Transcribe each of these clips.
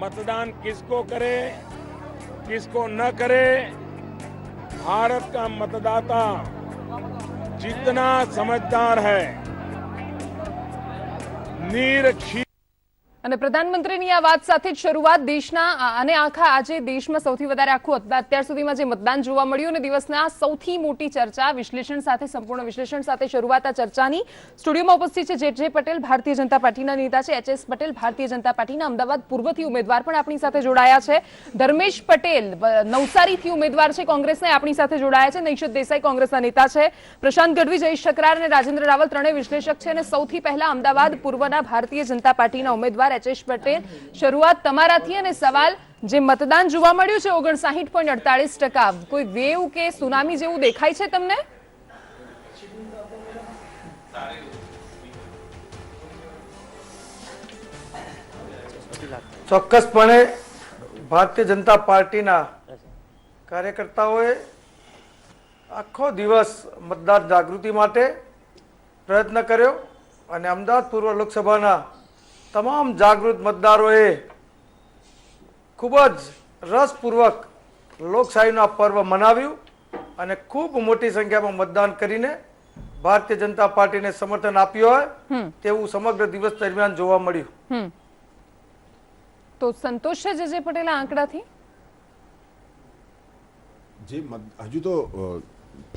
मतदान किसको करे किसको न करे, भारत का मतदाता जितना समझदार है, निरक्षी અને પ્રધાનમંત્રીની આ વાત સાથે જ શરૂઆત દેશના અને આખા આજે દેશમાં સૌથી વધારે આખું અત્યાર સુધીમાં જે મતદાન જોવા મળ્યું અને દિવસના સૌથી મોટી ચર્ચા વિશ્લેષણ સાથે સંપૂર્ણ વિશ્લેષણ સાથે શરૂઆત આ ચર્ચાની. સ્ટુડિયોમાં ઉપસ્થિત છે જે પટેલ ભારતીય જનતા પાર્ટીના નેતા છે, એચ પટેલ ભારતીય જનતા પાર્ટીના અમદાવાદ પૂર્વથી ઉમેદવાર પણ આપણી સાથે જોડાયા છે, ધર્મેશ પટેલ નવસારીથી ઉમેદવાર છે કોંગ્રેસના આપણી સાથે જોડાયા છે, નૈશદ દેસાઈ કોંગ્રેસના નેતા છે, પ્રશાંત ગઢવી, જયેશ શકરાર અને રાજેન્દ્ર રાવલ ત્રણેય વિશ્લેષક છે અને સૌથી પહેલા અમદાવાદ પૂર્વના ભારતીય જનતા પાર્ટીના ઉમેદવાર એચ પટેલ, શરૂઆત તમારાથી અને સવાલ જે મતદાન જોવા મળ્યું છે 59.48%, કોઈ વેવ કે સુનામી જેવું દેખાય છે તમને? ચોક્કસપણે ભારતીય જનતા પાર્ટીના કાર્યકર્તાઓએ આખો દિવસ મતદાર જાગૃતિ માટે પ્રયત્ન કર્યો અને અમદાવાદ પૂર્વ લોકસભાના તમામ જાગૃત મતદારોએ ખૂબ જ રસપૂર્વક લોકશાહીનું આ પર્વ મનાવ્યું અને ખૂબ મોટી સંખ્યામાં મતદાન કરીને ભારતીય જનતા પાર્ટીને સમર્થન આપ્યું હોય તેવું સમગ્ર દિવસ દરમિયાન જોવા મળ્યું. તો સંતોષ છે જે પટેલ આંકડાથી? જે હજુ તો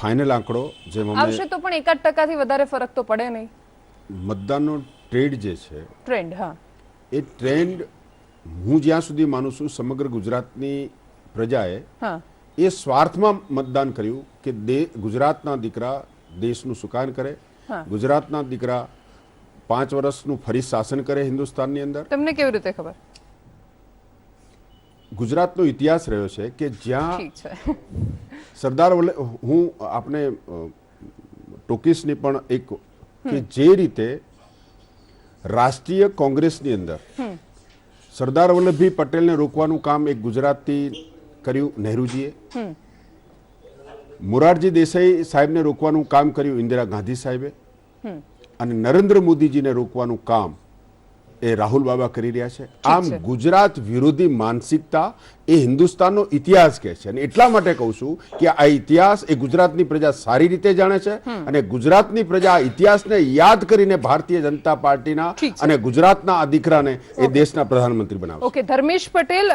ફાઇનલ આંકડો જેમ આવશે તો પણ 1% થી વધારે ફરક તો પડે નહીં. મતદાનનો ટ્રેન્ડ જે છે, ટ્રેન્ડ, હા, એ ટ્રેન્ડ હું જ્યાં સુધી માનું છું સમગ્ર ગુજરાતની પ્રજાએ એ સ્વાર્થમાં મતદાન કર્યું કે ગુજરાતના દીકરા દેશનું સુકાન કરે, ગુજરાતના દીકરા 5 વર્ષનું ફરી શાસન કરે હિન્દુસ્તાનની અંદર. તમને કેવી રીતે ખબર? ગુજરાતનો ઇતિહાસ રહ્યો છે કે જ્યાં સરદાર હું આપણે ટોકીસની પણ એક કે જે રીતે રાષ્ટ્રીય કોંગ્રેસની અંદર સરદાર વલ્લભભાઈ પટેલને રોકવાનું કામ એક ગુજરાતથી કર્યું નહેરુજીએ, મોરારજી દેસાઈ સાહેબને રોકવાનું કામ કર્યું ઇન્દિરા ગાંધી સાહેબે, અને નરેન્દ્ર મોદીજીને રોકવાનું કામ એ રાહુલ બાબા કરી રહ્યા છે. આમ ગુજરાત વિરોધી માનસિકતા એ હિન્દુસ્તાનનો ઇતિહાસ કહે છે અને એટલા માટે કહું છું કે આ ઇતિહાસ એ ગુજરાતની પ્રજા સારી રીતે જાણે છે અને ગુજરાતની પ્રજા આ ઇતિહાસને યાદ કરીને ભારતીય જનતા પાર્ટીના અને ગુજરાતના આ દીકરાને એ દેશના પ્રધાનમંત્રી બનાવશે. ઓકે, ધર્મેશ પટેલ,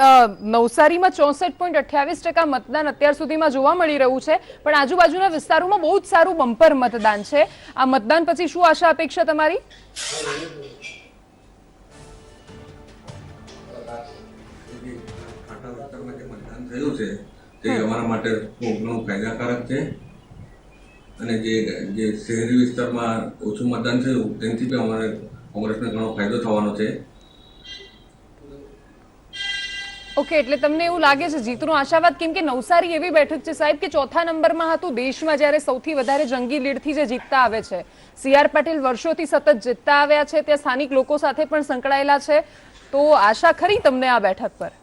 નવસારીમાં 64.28% મતદાન અત્યાર સુધીમાં જોવા મળી રહ્યું છે, પણ આજુબાજુના વિસ્તારોમાં બહુ જ સારું બમ્પર મતદાન છે. આ મતદાન પછી શું આશા અપેક્ષા તમારી? થયું છે તે અમારા માટે ખૂબ ઘણું ફાયદાકારક છે અને જે શહેરી વિસ્તારમાં ઓછું મતદાન થયું તેનાથી પણ અમારે કોંગ્રેસને ઘણો ફાયદો થવાનો છે. ઓકે, એટલે તમને એવું લાગે છે જીતનો આશાવાદ? કેમ કે નવસારી એવી બેઠક છે સાહેબ કે ચોથા નંબરમાં હતું દેશમાં જ્યારે સૌથી વધારે જંગી લીડથી જે જીતતા આવે છે. CR પાટીલ વર્ષોથી સતત જીતતા આવ્યા છે, ત્યાં સ્થાનિક લોકો સાથે પણ સંકળાયેલા છે, તો આશા ખરી તમને આ બેઠક પર?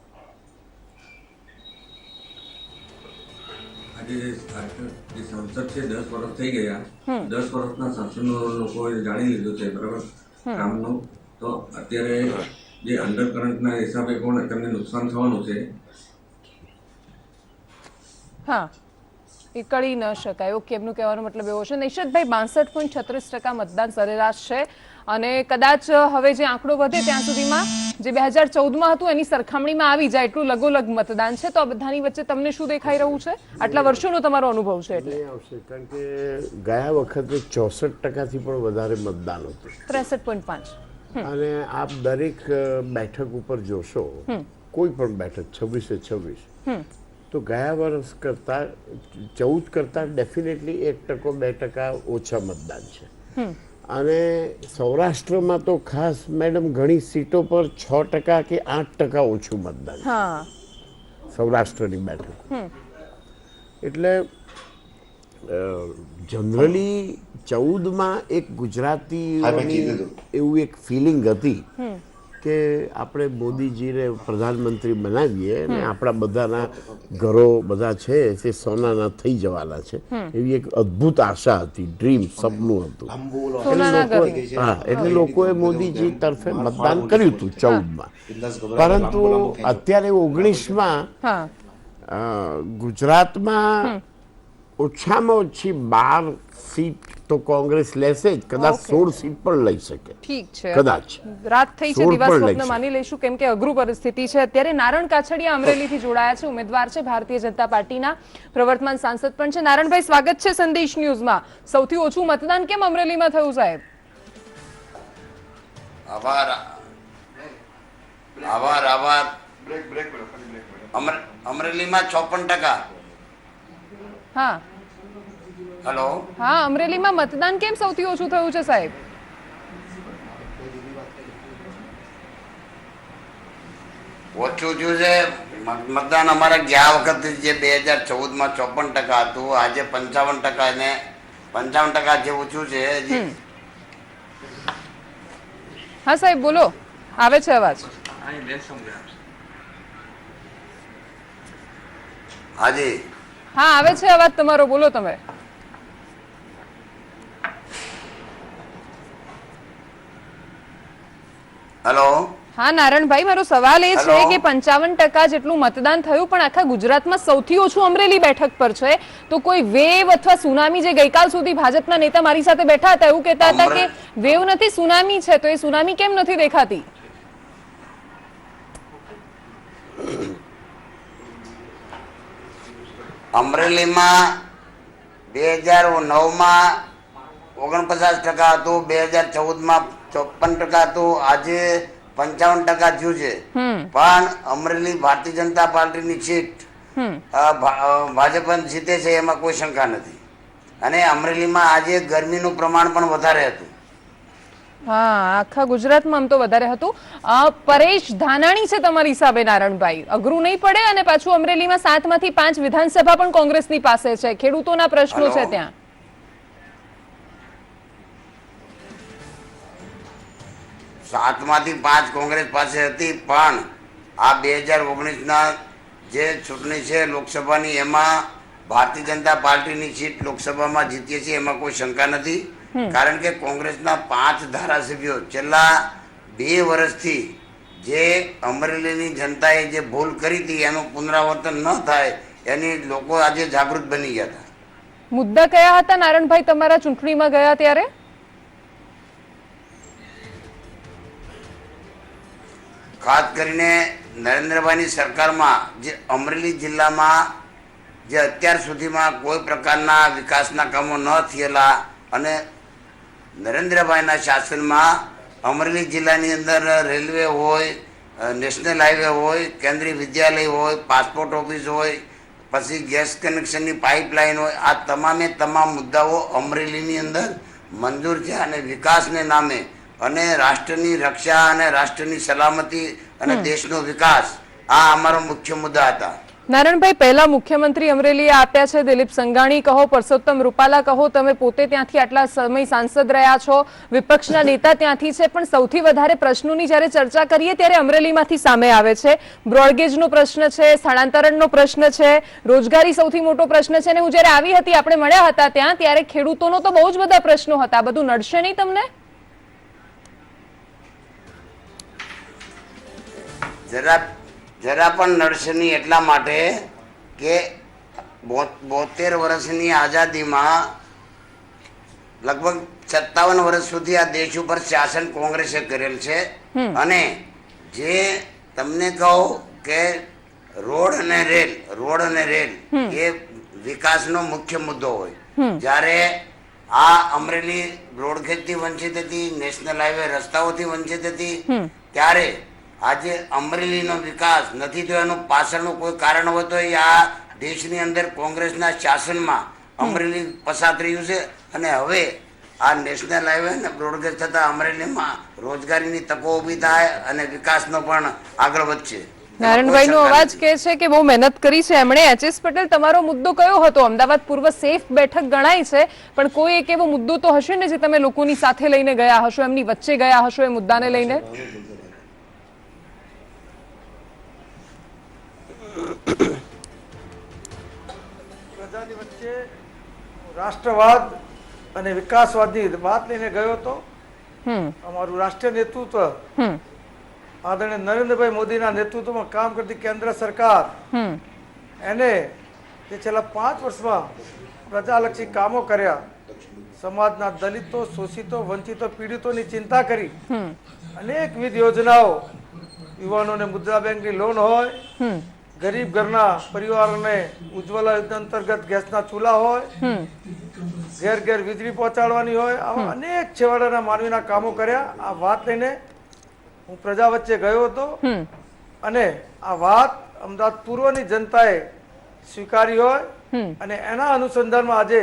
આજે જે સંસદ છે 10 વર્ષ થઈ ગયા, 10 વર્ષના શાસનનો લોકોએ જાણી લીધું છે બરાબર કામનું, તો અત્યારે જે અંડરકરન્ટના હિસાબે પણ તેમને નુકસાન થવાનું છે. હા, એ કળી ન શકાય. ઓકે, એમનું કહેવાનો મતલબ એવો છે. નૈશદભાઈ, 62.36% મતદાન સરેરાશ છે અને કદાચ હવે જે આંકડો વધે ત્યાં સુધીમાં જે 2014માં હતું એની સરખામણીમાં આવી જાય એટલું લગોલગ મતદાન છે, તો આ બધાની વચ્ચે તમને શું દેખાઈ રહ્યું છે? આટલા વર્ષોનો તમારો અનુભવ છે એટલે આવશે, કારણ કે ગયા વખતે 64%થી પણ વધારે મતદાન હતું, 63.5, અને આપ દરેક બેઠક ઉપર જોશો, કોઈ પણ બેઠક 26 તો ગયા વર્ષ કરતા 14 કરતા ડેફિનેટલી 1% 2% ઓછા મતદાન છે. અને સૌરાષ્ટ્રમાં તો ખાસ મેડમ ઘણી સીટો પર 6% કે 8% ઓછું મતદાન સૌરાષ્ટ્રની બેઠક. એટલે જનરલી 14માં એક ગુજરાતી એવું એક ફિલિંગ હતી કે આપણે મોદીજીને પ્રધાનમંત્રી બનાવીએ અને આપણા બધાના ઘરો બધા છે તે સોનાના થઈ જવાના છે એવી એક અદ્ભુત આશા હતી, ડ્રીમ, સપનું હતું. સોનાના ઘર. હા, એટલે લોકોએ મોદીજી તરફે મતદાન કર્યું હતું 14માં. પરંતુ અત્યારે 19માં હા ગુજરાતમાં ઓછામાં ઓછી 12 સીટ તો કોંગ્રેસ લેશે જ, કદાચ 16 સીટ પણ લઈ શકે. ઠીક છે, કદાચ રાત થઈ છે, 16 દિવસ પણ લઈ સ્વપ્ન છે. માની લઈશું, કેમ કે અઘરું પરિસ્થિતિ છે. અત્યારે નારણ કાછડિયા અમરેલીથી જોડાયા છે, ઉમેદવાર છે ભારતીય જનતા પાર્ટીના, પ્રવર્તમાન સાંસદ પણ છે. નારણભાઈ, સ્વાગત છે સંદેશ ન્યૂઝમાં. સૌથી ઓછું મતદાન કેમ અમરેલીમાં થયું સાહેબ? આભાર આભાર આભાર. અમરેલીમાં 56%. હા હલો, હા, અમરેલીમાં મતદાન કેમ સૌથી ઓછું થયું છે સાહેબ? ઓછું થયું છે મતદાન. અમારે ગયા વખતે જે 2014માં 54% હતું, આજે 55% ને 55% જેવું થયું છે. હા સાહેબ, બોલો, આવે છે અવાજ? હાજી, હા, આવે છે અવાજ તમારો, બોલો તમે. હલો. હા નારણભાઈ, મારો સવાલ એ છે હેલો. કે 55% જેટલું મતદાન થયું, પણ આખા ગુજરાતમાં સૌથી ઓછું અમરેલી બેઠક પર છે. તો કોઈ વેવ અથવા સુનામી, જે ગઈકાલ સુધી ભાજપના નેતા મારી સાથે બેઠા હતા એવું કહેતા હતા કે વેવ નથી, સુનામી છે, તો એ સુનામી કેમ નથી દેખાતી? અમરેલીમાં 2009માં 49% હતું, 2014માં 54% હતું, આજે 55% થયું છે. પણ અમરેલી ભારતીય જનતા પાર્ટીની સીટ ભાજપ જીતે છે એમાં કોઈ શંકા નથી. અને અમરેલીમાં આજે ગરમીનું પ્રમાણ પણ વધારે હતું. હા, આખા ગુજરાતમાં આમ તો વધારે હતું. પરેશ ધાનાણી છે તમારી હિસાબે નારણભાઈ, અઘરું નહીં પડે? અને પાછું અમરેલીમાં 7 માંથી 5 વિધાનસભા પણ કોંગ્રેસની પાસે છે, ખેડૂતોના પ્રશ્નો છે ત્યાં. 7 માંથી 5 કોંગ્રેસ પાસે હતી, પણ આ 2019ના જે ચૂંટણી છે લોકસભાની, એમાં ભારતીય જનતા પાર્ટીની સીટ લોકસભામાં જીતીએ છીએ એમાં કોઈ શંકા નથી. કારણ કે કોંગ્રેસના 5 ધારાસભ્યો છેલ્લા 2 વર્ષથી જે અમરેલીની જનતાએ જે ભૂલ કરી હતી એનું પુનરાવર્તન ન થાય એની લોકો આજે જાગૃત બની ગયા હતા. મુદ્દા કયા હતા નારણભાઈ તમારા ચૂંટણીમાં ગયા ત્યારે? ખાસ કરીને નરેન્દ્રભાઈની સરકારમાં જે અમરેલી જિલ્લામાં જે અત્યાર સુધીમાં કોઈ પ્રકારના વિકાસના કામો ન થયેલા, અને નરેન્દ્રભાઈના શાસનમાં અમરેલી જિલ્લાની અંદર રેલવે હોય, નેશનલ હાઈવે હોય, કેન્દ્રીય વિદ્યાલય હોય, પાસપોર્ટ ઓફિસ હોય, પછી ગેસ કનેક્શનની પાઇપલાઇન હોય, આ તમામે તમામ મુદ્દાઓ અમરેલીની અંદર મંજૂર છે. અને વિકાસને નામે અને રાષ્ટ્રની રક્ષા અને રાષ્ટ્રની સલામતી અને દેશનો વિકાસ, આ અમારો મુખ્ય મુદ્દા હતા. નારણભાઈ, પહેલા મુખ્યમંત્રી અમરેલીએ આપ્યા છે, દિલીપ સંઘાણી કહો, પરસોત્તમ રૂપાલા કહો, તમે પોતે ત્યાંથી આટલા સમય સાંસદ રહ્યા છો, વિપક્ષના નેતા ત્યાંથી છે, પણ સૌથી વધારે પ્રશ્નોની જ્યારે ચર્ચા કરીએ ત્યારે અમરેલીમાંથી સામે આવે છે. બ્રોડગેજનો પ્રશ્ન છે, સ્થળાંતરણનો પ્રશ્ન છે, રોજગારી સૌથી મોટો પ્રશ્ન છે. અને હું જ્યારે આવી હતી, આપણે મળ્યા હતા ત્યાં, ત્યારે ખેડૂતોનો તો બહુ જ બધા પ્રશ્નો હતા. બધું નડશે નહીં તમને? જરા પણ નડશે નહીં, એટલા માટે કે 72 વર્ષની આઝાદીમાં લગભગ 57 વર્ષ સુધી આ દેશ ઉપર શાસન કોંગ્રેસે કરેલ છે. અને જે તમને કહું કે રોડ અને રેલ એ વિકાસનો મુખ્ય મુદ્દો હોય. જ્યારે આ અમરેલી બ્રોડગેજથી વંચિત હતી, નેશનલ હાઈવે રસ્તાઓથી વંચિત હતી, ત્યારે આજે અમરેલીનો વિકાસ નથી થયો. એનું પાછળનું કોઈ કારણ હોય તો આ દેશની અંદર કોંગ્રેસના શાસનમાં અમરેલી પસાર રહ્યું છે. અને હવે આ નેશનલ હાઈવે અને બ્રોડગેજ થતા અમરેલીમાં રોજગારીની તકો ઊભી થાય અને વિકાસનો પણ આગળ વધશે. નારણભાઈનો અવાજ કહે છે કે બહુ મહેનત કરી છે એમણે. એચ.એસ. પટેલ, તમારો મુદ્દો કયો હતો? અમદાવાદ પૂર્વ સેફ બેઠક ગણાય છે, પણ કોઈ એક એવો મુદ્દો તો હશે ને જે તમે લોકોની સાથે લઈને ગયા હશો, એમની વચ્ચે ગયા હશો એ મુદ્દાને લઈને? પ્રજાની વચ્ચે રાષ્ટ્રવાદ અને વિકાસવાદની વાત લઈને ગયો હતો. અમારું રાષ્ટ્રીય નેતૃત્વ આદરણીય નરેન્દ્રભાઈ મોદીના નેતૃત્વમાં કામ કરતી કેન્દ્ર સરકાર એને જે છેલ્લા 5 વર્ષમાં પ્રજાલક્ષી કામો કર્યા, સમાજના દલિતો, શોષિતો, વંચિતો, પીડિતોની ચિંતા કરી, અનેકવિધ યોજનાઓ, યુવાનોને મુદ્રા બેંકની લોન હોય, ગરીબ ઘરના પરિવારોને ઉજ્જવલા યોજના અંતર્ગત ગેસના ચૂલા હોય, ઘેર ઘેર વીજળી પહોંચાડવાની હોય, આવા અનેક છેવાડાના માનવીના કામો કર્યા. આ વાત લઈને હું પ્રજા વચ્ચે ગયો હતો અને આ વાત અમદાવાદ પૂર્વની જનતાએ સ્વીકારી હોય અને એના અનુસંધાનમાં આજે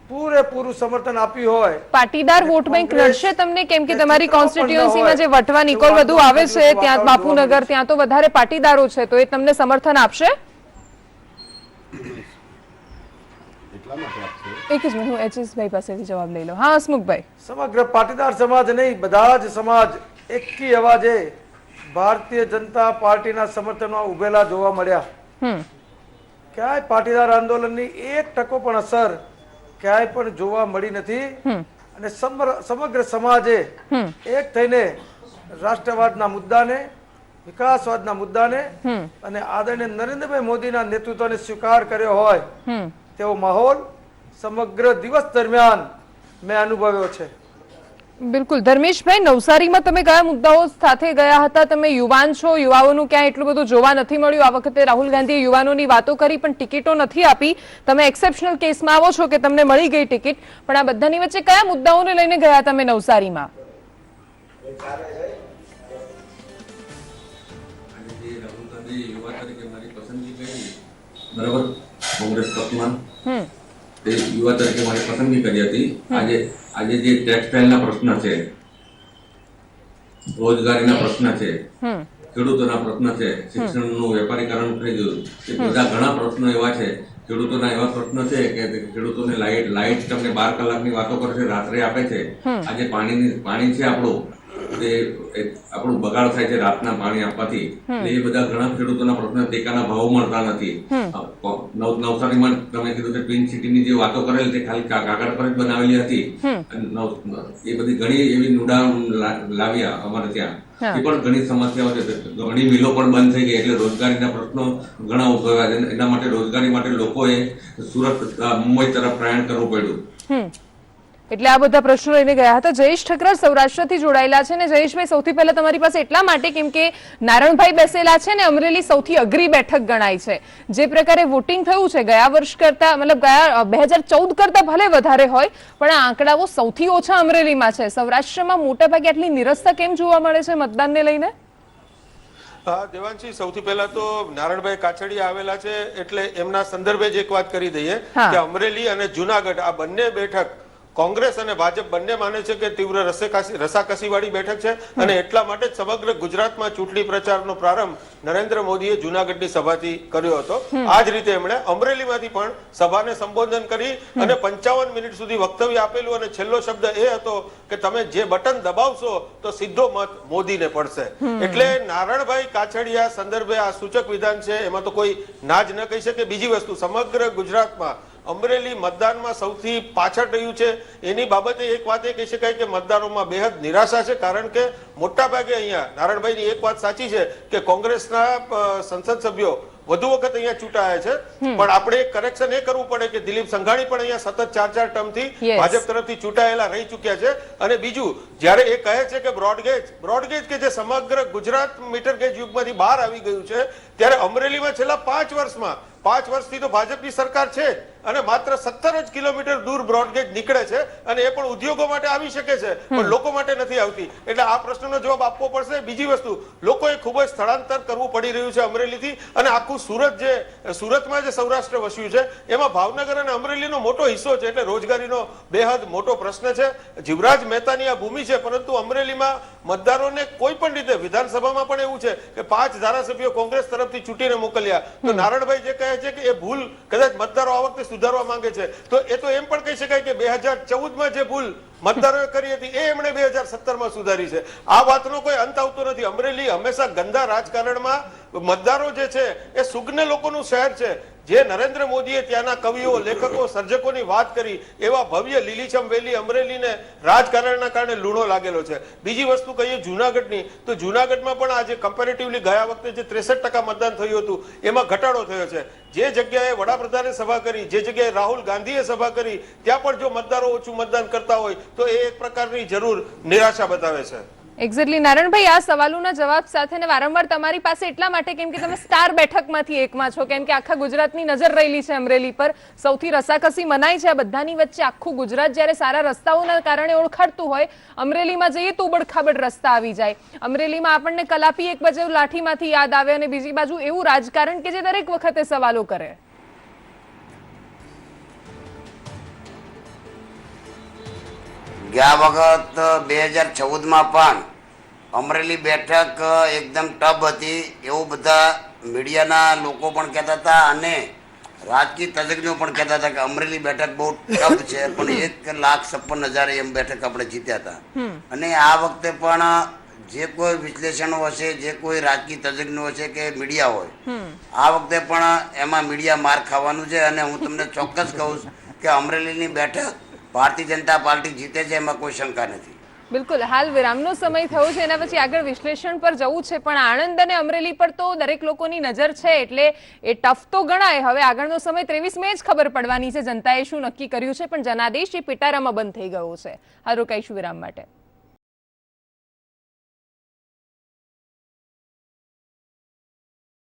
પૂરેપૂરું સમર્થન આપ્યું હોય. પાટીદાર વોટ બેંક નડશે તમને, કેમ કે તમારી કોન્સ્ટિટ્યુઅન્સીમાં જે વટવા નિકોલ વધુ આવે છે, ત્યાં બાપુનગર, ત્યાં તો વધારે પાટીદારો છે, તો એ તમને સમર્થન આપશે? એક જ મિનિટ, હું એચએસભાઈ પાસેથી જવાબ લઈ લો. હા હસમુખભાઈ. સમગ્ર પાટીદાર સમાજ નહીં, બધા જ સમાજ એકી અવાજે ભારતીય જનતા પાર્ટીના સમર્થનમાં ઉભેલા જોવા મળ્યા. ક્યાંય પાટીદાર આંદોલનની 1% પણ અસર ક્યાંય પણ જોવા મળી નથી અને સમગ્ર સમાજે એક થઈને રાષ્ટ્રવાદના મુદ્દાને, વિકાસવાદના મુદ્દાને અને આદરણીય નરેન્દ્રભાઈ મોદીના નેતૃત્વને સ્વીકાર કર્યો હોય તેવો માહોલ સમગ્ર દિવસ દરમિયાન મેં અનુભવ્યો છે. બિલકુલ. ધર્મેશભાઈ, નવસારીમાં તમે કયા મુદ્દાઓ સાથે ગયા હતા? તમે યુવાન છો, યુવાઓનું ક્યાં એટલું બધું જોવા નથી મળ્યું. આ વખતે રાહુલ ગાંધીએ યુવાનોની વાતો કરી પણ ટિકિટો નથી આપી. તમે એક્સેપ્શનલ કેસમાં આવો છો કે તમને મળી ગઈ ટિકિટ, પણ આ બધાની વચ્ચે કયા મુદ્દાઓને લઈને ગયા તમે નવસારીમાં? બરાબર, કોંગ્રેસ પક્ષમાં તે યુવા તરીકે મારી પસંદગી કરી હતી. આજે જે ટેક્સટાઇલના પ્રશ્ન છે, રોજગારીના પ્રશ્ન છે, ખેડૂતોના પ્રશ્ન છે, શિક્ષણનું વેપારીકરણ થઈ ગયું, એ બધા ઘણા પ્રશ્નો એવા છે. ખેડૂતોના એવા પ્રશ્ન છે કે ખેડૂતોને લાઇટ તમને 12 કલાકની વાતો કરે છે, રાત્રે આપે છે. આજે પાણી છે આપણું, તે આપણું બગાડ થાય છે રાતના પાણી આપવાથી. એ બધા ઘણા ખેડૂતોના પ્રશ્ન, ટેકાના ભાવ મળતા નથી. નવસારીમાં તમે કીધું કે ટ્વિન સિટીની જે વાતો કરેલી તે ખાલી કાગળ પર જ બનાવેલી હતી. એ બધી ઘણી એવી નુડા લાવ્યા અમારે ત્યાં. એ પણ ઘણી સમસ્યાઓ છે. ઘણી મિલો પણ બંધ થઈ ગઈ, એટલે રોજગારીના પ્રશ્નો ઘણા ઉદ્ભવ્યા છે. એના માટે રોજગારી માટે લોકોએ સુરત, મુંબઈ તરફ પ્રયાણ કરવું પડ્યું. એટલે આ બધા પ્રશ્નો લઈને ગયા હતા. જયેશ ઠકરાર સૌરાષ્ટ્રથી જોડાયેલા છે ને જયેશભાઈ, સૌથી પહેલા તમારી પાસે એટલા માટે કેમ કે નારણભાઈ બેસેલા છે ને, અમરેલી સૌથી અઘરી બેઠક ગણાય છે. જે પ્રકારે વોટિંગ થયું છે ગયા વર્ષ કરતા, મતલબ ગયા 2014 કરતા ભલે વધારે હોય, પણ આ આંકડાઓ સૌથી ઓછા અમરેલીમાં છે. સૌરાષ્ટ્રમાં મોટાભાગે આટલી નિરસતા કેમ જોવા મળે છે મતદાનને લઈને? દેવાંશી, સૌથી પહેલા તો નારણભાઈ કાછડિયા આવેલા છે એટલે એમના સંદર્ભે જ એક વાત કરી દઈએ કે અમરેલી અને જુનાગઢ આ બંને બેઠક કોંગ્રેસ અને ભાજપ બંને માને છે કે તીવ્ર રસાકસી વાળી બેઠક છે અને એટલા માટે જ સમગ્ર ગુજરાતમાં ચૂંટણી પ્રચારનો પ્રારંભ નરેન્દ્ર મોદીએ જુનાગઢની સભાથી કર્યો હતો. આ જ રીતે એમણે અમરેલીમાંથી પણ સભાને સંબોધન કરી અને 55 મિનિટ સુધી વક્તવ્ય આપેલું અને છેલ્લો શબ્દ એ હતો કે તમે જે બટન દબાવશો તો સીધો મત મોદીને પડશે. એટલે નારણભાઈ કાછડિયા સંદર્ભે આ સૂચક વિધાન છે, એમાં તો કોઈ ના જ ન કહી શકે. બીજી વસ્તુ, સમગ્ર ગુજરાતમાં અમરેલી મતદાનમાં સૌથી પાછળ રહ્યું છે. એની બાબતે એક વાત એ કહી શકાય કે મતદારોમાં બેહદ નિરાશા છે, કારણ કે મોટા ભાગે અહીંયા નારણભાઈની એક વાત સાચી છે કે કોંગ્રેસના સંસદ સભ્યો વધુ વખત અહીંયા ચૂંટાયા છે, પણ આપણે એક કરેક્શન એ કરવું પડે કે દિલીપ સંઘાણી પણ અહીંયા સતત 4 ટર્મથી ભાજપ તરફથી ચૂંટાયેલા રહી ચૂક્યા છે. અને બીજું, જ્યારે એ કહે છે કે બ્રોડગેજ કે જે સમગ્ર ગુજરાત મીટર ગેજ યુગમાંથી બહાર આવી ગયું છે, ત્યારે અમરેલીમાં છેલ્લા 5 વર્ષમાં 5 વર્ષથી તો ભાજપની સરકાર છે અને માત્ર 17 જ કિલોમીટર દૂર બ્રોડગેજ નીકળે છે અને એ પણ ઉદ્યોગો માટે આવી શકે છે, પણ લોકો માટે નથી આવતી. એટલે આ પ્રશ્નનો જવાબ આપવો પડશે. બીજી વસ્તુ, લોકોએ ખૂબ જ સ્થળાંતર કરવું પડી રહ્યું છે અમરેલીથી, અને આખું સુરતમાં જે સૌરાષ્ટ્ર વસ્યું છે એમાં ભાવનગર અને અમરેલીનો મોટો હિસ્સો છે, એટલે રોજગારીનો બેહદ મોટો પ્રશ્ન છે. જીવરાજ મહેતાની આ ભૂમિ છે, પરંતુ અમરેલીમાં મતદારોને કોઈ પણ રીતે, વિધાનસભામાં પણ એવું છે કે 5 ધારાસભ્યો કોંગ્રેસ તરફથી ચૂંટીને મોકલ્યા. તો નારણભાઈ જે કહે છે કે એ ભૂલ કદાચ મતદારો આ વખતે સુધારવા માંગે છે, તો એ તો એમ પણ કહી શકાય કે 2014માં જે ભૂલ મતદારોએ કરી હતી એ એમણે 2017માં સુધારી છે. આ વાતનો કોઈ અંત આવતો નથી. અમરેલી હંમેશા ગંદા રાજકારણમાં મતદારો જે છે એ સુજ્ઞ લોકોનું શહેર છે. જે નરેન્દ્ર મોદીએ ત્યાંના કવિઓ, લેખકો, સર્જકોની વાત કરી એવા ભવ્ય લીલીછમ વેલી અમરેલીને રાજકારણના કારણે લૂણો લાગેલો છે. બીજી વસ્તુ કહીએ જુનાગઢની, તો જુનાગઢમાં પણ આજે કમ્પેરેટિવલી ગયા વખતે જે 63% મતદાન થયું હતું એમાં ઘટાડો થયો છે. જે જગ્યાએ વડાપ્રધાને સભા કરી, જે જગ્યાએ રાહુલ ગાંધીએ સભા કરી, ત્યાં પણ જો મતદારો ઓછું મતદાન કરતા હોય તો એ એક પ્રકારની જરૂર નિરાશા બતાવે છે. એક્ઝેક્ટલી નારણભાઈ, આ સવાલોના જવાબ સાથે ને વારંવાર તમારી પાસે એટલા માટે કેમ કે તમે સ્ટાર બેઠકમાંથી એકમાં છો, કેમ કે આખા ગુજરાતની નજર રહેલી છે અમરેલી પર. સૌથી રસાકસી મનાય છે આ બધાની વચ્ચે. આખું ગુજરાત જ્યારે સારા રસ્તાઓના કારણે ઓળખાડતું હોય, અમરેલીમાં જઈએ તો ઉબડખાબડ રસ્તા આવી જાય. અમરેલીમાં આપણને કલાપી એક બાજુ લાઠીમાંથી યાદ આવે અને બીજી બાજુ એવું રાજકારણ કે જે દરેક વખતે સવાલો કરે. ગયા વખત 2014માં પણ અમરેલી બેઠક એકદમ ટબ હતી એવું બધા મીડિયાના લોકો પણ કહેતા હતા અને રાજકીય તજજ્ઞો પણ કહેતા હતા કે અમરેલી બેઠક બહુ ટબ છે, પણ 1,56,000 એમ બેઠક આપણે જીત્યા હતા. અને આ વખતે પણ જે કોઈ વિશ્લેષણો હશે, જે કોઈ રાજકીય તજજ્ઞો હશે કે મીડિયા હોય, આ વખતે પણ એમાં મીડિયા માર ખાવાનું છે. અને હું તમને ચોક્કસ કહું કે અમરેલીની બેઠક ભારતીય જનતા પાર્ટી જીતે છે, એમાં કોઈ શંકા નથી. બિલકુલ. હાલ વિરામનો સમય થયો છે, એના પછી આગળ વિશ્લેષણ પર જવું છે, પણ આણંદ અને અમરેલી પર તો દરેક લોકોની નજર છે એટલે એ ટફ તો ગણાય. હવે આગળનો સમય 23 મે જ ખબર પડવાની છે જનતાએ શું નક્કી કર્યું છે, પણ જનાદેશ એ પિટારામાં બંધ થઈ ગયો છે. હાલ રોકાઈશું વિરામ માટે.